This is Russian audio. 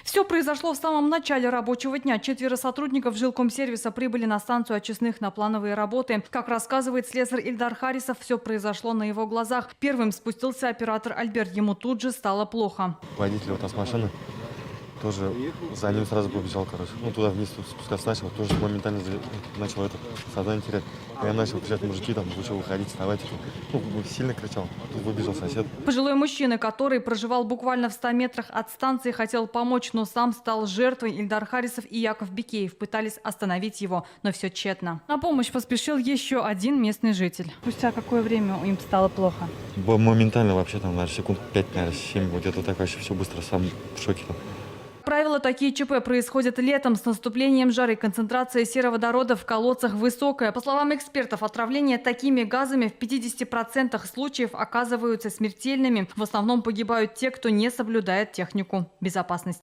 Все произошло в самом начале рабочего дня. 4 сотрудников жилкомсервиса прибыли на станцию очистных на плановые работы. Как рассказывает слесарь Ильдар Харисов, все произошло на его глазах. Первым спустился оператор Альберт. Ему тут же стало плохо. Водитель вот с машины тоже за ним сразу побежал, короче. Ну, туда вниз спускаться начал, тоже моментально начал сознание терять. Я начал кричать: мужики, там, вы что, выходите, вставайте. Ну, сильно кричал. Тут выбежал сосед. Пожилой мужчина, который проживал буквально в 100 метрах от станции, хотел помочь, но сам стал жертвой. Ильдар Харисов и Яков Бикеев пытались остановить его, но все тщетно. На помощь поспешил еще один местный житель. Спустя какое время им стало плохо? Моментально вообще, там, наверное, секунд 5, наверное, 7, вот это так вообще все быстро, сам в шоке там. Как правило, такие ЧП происходят летом. С наступлением жары концентрация сероводорода в колодцах высокая. По словам экспертов, отравления такими газами в 50% случаев оказываются смертельными. В основном погибают те, кто не соблюдает технику безопасности.